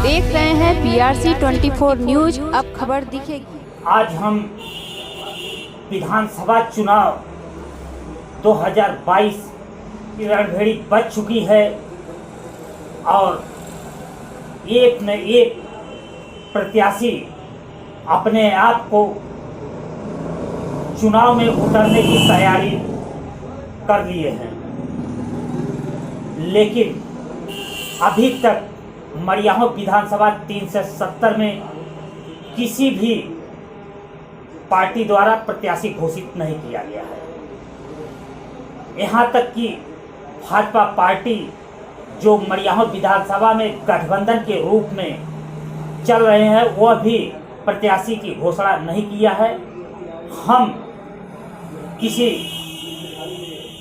देख रहे हैं PRC 24 न्यूज। अब खबर दिखेगी। आज हम विधानसभा चुनाव 2022 की रणभेड़ी बच चुकी है और एक न एक प्रत्याशी अपने आप को चुनाव में उतरने की तैयारी कर लिए हैं, लेकिन अभी तक मरियाहों विधानसभा 370 में किसी भी पार्टी द्वारा प्रत्याशी घोषित नहीं किया गया है। यहाँ तक कि भाजपा पार्टी जो मरियाहों विधानसभा में गठबंधन के रूप में चल रहे हैं, वह भी प्रत्याशी की घोषणा नहीं किया है। हम किसी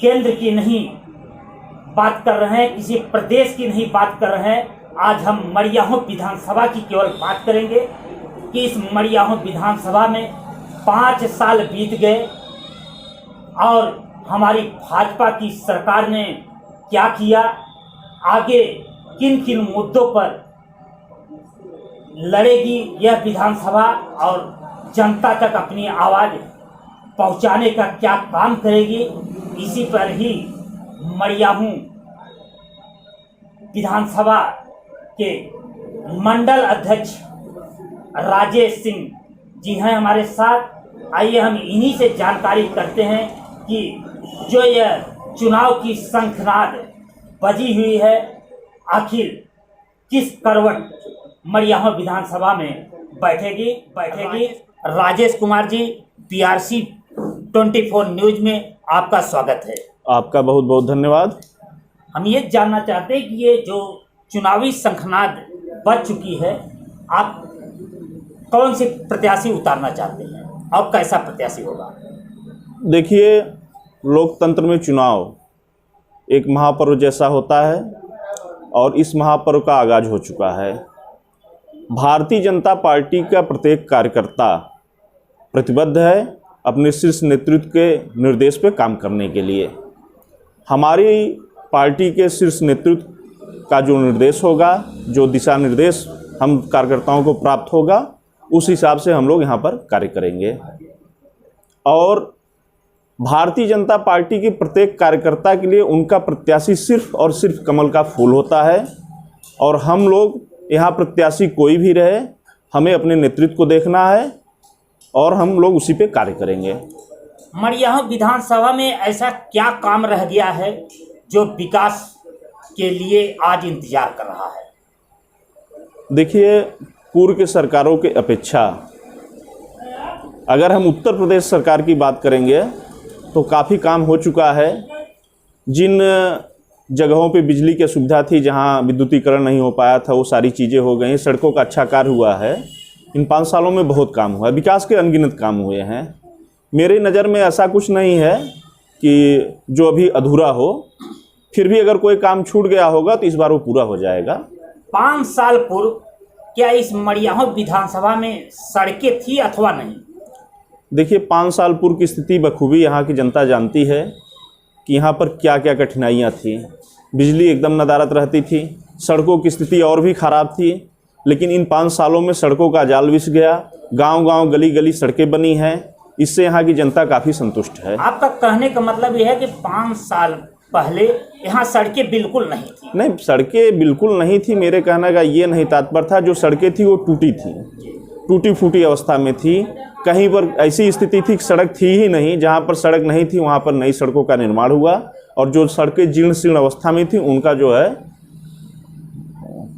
केंद्र की नहीं बात कर रहे हैं, किसी प्रदेश की नहीं बात कर रहे हैं। आज हम मरियाहों विधानसभा की केवल बात करेंगे कि इस मरियाहों विधानसभा में 5 साल बीत गए और हमारी भाजपा की सरकार ने क्या किया, आगे किन किन मुद्दों पर लड़ेगी यह विधानसभा और जनता तक अपनी आवाज़ पहुंचाने का क्या काम करेगी, इसी पर ही मरियाहों विधानसभा के मंडल अध्यक्ष राजेश सिंह जी हैं हमारे साथ। आइए हम इन्हीं से जानकारी करते हैं कि जो यह चुनाव की शंखनाद बजी हुई है, आखिर किस करवट मरियाहों विधानसभा में बैठेगी। राजेश कुमार जी, PRC 24 न्यूज में आपका स्वागत है। आपका बहुत बहुत धन्यवाद। हम ये जानना चाहते हैं कि ये जो चुनावी शंखनाद बज चुकी है, आप कौन से प्रत्याशी उतारना चाहते हैं और कैसा प्रत्याशी होगा? देखिए, लोकतंत्र में चुनाव एक महापर्व जैसा होता है और इस महापर्व का आगाज हो चुका है। भारतीय जनता पार्टी का प्रत्येक कार्यकर्ता प्रतिबद्ध है अपने शीर्ष नेतृत्व के निर्देश पे काम करने के लिए। हमारी पार्टी के शीर्ष नेतृत्व का जो निर्देश होगा, जो दिशा निर्देश हम कार्यकर्ताओं को प्राप्त होगा, उस हिसाब से हम लोग यहाँ पर कार्य करेंगे। और भारतीय जनता पार्टी के प्रत्येक कार्यकर्ता के लिए उनका प्रत्याशी सिर्फ और सिर्फ कमल का फूल होता है और हम लोग यहाँ प्रत्याशी कोई भी रहे, हमें अपने नेतृत्व को देखना है और हम लोग उसी पे कार्य करेंगे। मरियाहों विधानसभा में ऐसा क्या काम रह गया है जो विकास के लिए आज इंतजार कर रहा है? देखिए, पूर्व के सरकारों के अपेक्षा अगर हम उत्तर प्रदेश सरकार की बात करेंगे तो काफ़ी काम हो चुका है। जिन जगहों पे बिजली की सुविधा थी, जहां विद्युतीकरण नहीं हो पाया था, वो सारी चीज़ें हो गई। सड़कों का अच्छा कार्य हुआ है। इन 5 सालों में बहुत काम हुआ है, विकास के अनगिनत काम हुए हैं। मेरी नज़र में ऐसा कुछ नहीं है कि जो अभी अधूरा हो, फिर भी अगर कोई काम छूट गया होगा तो इस बार वो पूरा हो जाएगा। 5 साल पूर्व क्या इस मरियाहों विधानसभा में सड़कें थी अथवा नहीं? देखिए, 5 साल पूर्व की स्थिति बखूबी यहाँ की जनता जानती है कि यहाँ पर क्या क्या कठिनाइयाँ थी। बिजली एकदम नदारद रहती थी, सड़कों की स्थिति और भी ख़राब थी, लेकिन इन 5 सालों में सड़कों का जाल बिछ गया। गांव-गांव, गली-गली सड़कें बनी हैं। इससे यहाँ की जनता काफ़ी संतुष्ट है। आपका कहने का मतलब यह है कि 5 साल पहले यहाँ सड़कें बिल्कुल नहीं थी? नहीं, सड़कें बिल्कुल नहीं थी। मेरे कहने का ये नहीं तात्पर्य था। जो सड़कें थी वो टूटी थी, टूटी फूटी अवस्था में थी। कहीं पर ऐसी स्थिति थी कि सड़क थी ही नहीं। जहाँ पर सड़क नहीं थी वहाँ पर नई सड़कों का निर्माण हुआ और जो सड़कें जीर्ण शीर्ण अवस्था में थी उनका जो है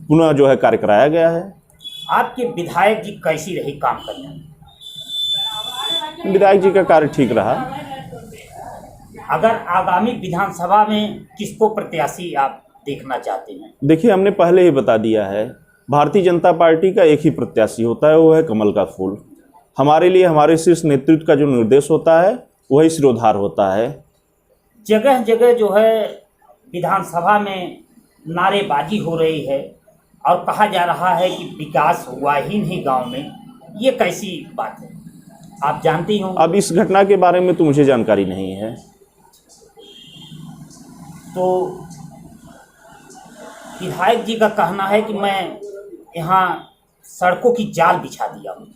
पुनः जो है कार्य कराया गया है। आपके विधायक जी कैसी रही काम करने में? विधायक जी का कार्य ठीक रहा। अगर आगामी विधानसभा में किसको प्रत्याशी आप देखना चाहते हैं? देखिए, हमने पहले ही बता दिया है, भारतीय जनता पार्टी का एक ही प्रत्याशी होता है, वो है कमल का फूल। हमारे लिए हमारे शीर्ष नेतृत्व का जो निर्देश होता है वही सिरोधार होता है। जगह जगह जो है विधानसभा में नारेबाजी हो रही है और कहा जा रहा है कि विकास हुआ ही नहीं गांव में। ये कैसी बात है, आप जानती हो? अब इस घटना के बारे में तो मुझे जानकारी नहीं है। तो विधायक जी का कहना है कि मैं यहाँ सड़कों की जाल बिछा दिया हो।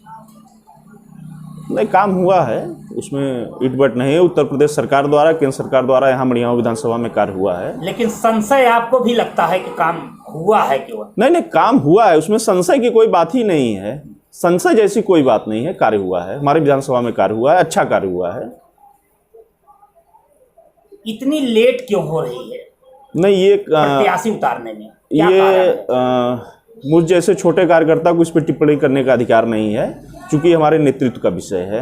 नहीं, काम हुआ है, उसमें इटबट नहीं है। उत्तर प्रदेश सरकार द्वारा, केंद्र सरकार द्वारा यहाँ मड़ियाओं विधानसभा में कार्य हुआ है। लेकिन संशय आपको भी लगता है कि काम हुआ है केवल? नहीं, काम हुआ है, उसमें संशय की कोई बात ही नहीं है। संशय जैसी कोई बात नहीं है, कार्य हुआ है, हमारे विधानसभा में कार्य हुआ है, अच्छा कार्य हुआ है। इतनी लेट क्यों हो रही है नहीं, ये प्रत्याशी उतारने में क्या कारण है? मुझ जैसे छोटे कार्यकर्ता को इस पर टिप्पणी करने का अधिकार नहीं है, क्योंकि हमारे नेतृत्व का विषय है।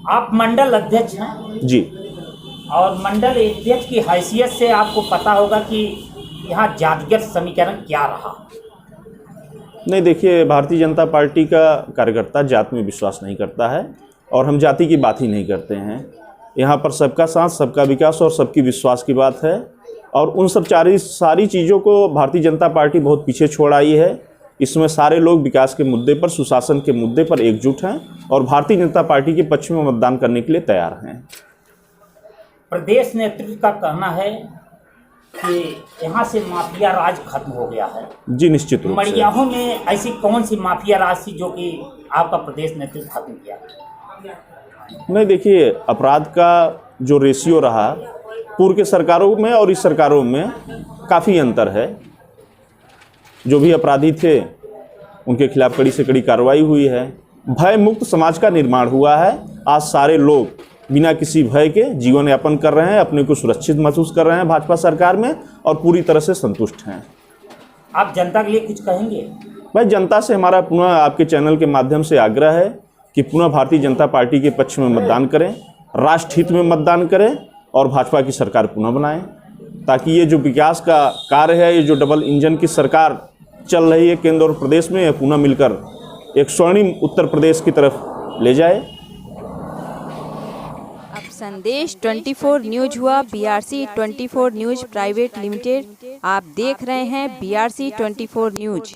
आप मंडल अध्यक्ष हैं जी, और मंडल अध्यक्ष की हैसियत से आपको पता होगा कि यहाँ जातिगत समीकरण क्या रहा। नहीं, देखिए, भारतीय जनता पार्टी का कार्यकर्ता जात में विश्वास नहीं करता है और हम जाति की बात ही नहीं करते हैं। यहाँ पर सबका साथ, सबका विकास और सबकी विश्वास की बात है, और उन सब सारी चीज़ों को भारतीय जनता पार्टी बहुत पीछे छोड़ आई है। इसमें सारे लोग विकास के मुद्दे पर, सुशासन के मुद्दे पर एकजुट हैं और भारतीय जनता पार्टी के पक्ष में मतदान करने के लिए तैयार हैं। प्रदेश नेतृत्व का कहना है कि यहाँ से माफिया राज खत्म हो गया है। जी, निश्चित रूप से। मड़ियाहों में ऐसी कौन सी माफिया राज थी जो कि आपका प्रदेश नेतृत्व खत्म किया? नहीं, देखिए, अपराध का जो रेशियो रहा पूर्व के सरकारों में और इस सरकारों में काफ़ी अंतर है। जो भी अपराधी थे उनके खिलाफ कड़ी से कड़ी कार्रवाई हुई है। भय मुक्त समाज का निर्माण हुआ है। आज सारे लोग बिना किसी भय के जीवन यापन कर रहे हैं, अपने को सुरक्षित महसूस कर रहे हैं भाजपा सरकार में, और पूरी तरह से संतुष्ट हैं। आप जनता के लिए कुछ कहेंगे? भाई, जनता से हमारा पुनः आपके चैनल के माध्यम से आग्रह है कि पुनः भारतीय जनता पार्टी के पक्ष में मतदान करें, राष्ट्र हित में मतदान करें और भाजपा की सरकार पुनः बनाएं, ताकि ये जो विकास का कार्य है, ये जो डबल इंजन की सरकार चल रही है केंद्र और प्रदेश में, पुनः मिलकर एक स्वर्णिम उत्तर प्रदेश की तरफ ले जाए। अब संदेश 24 न्यूज हुआ BRC 24 न्यूज प्राइवेट लिमिटेड। आप देख रहे हैं BRC 24 न्यूज।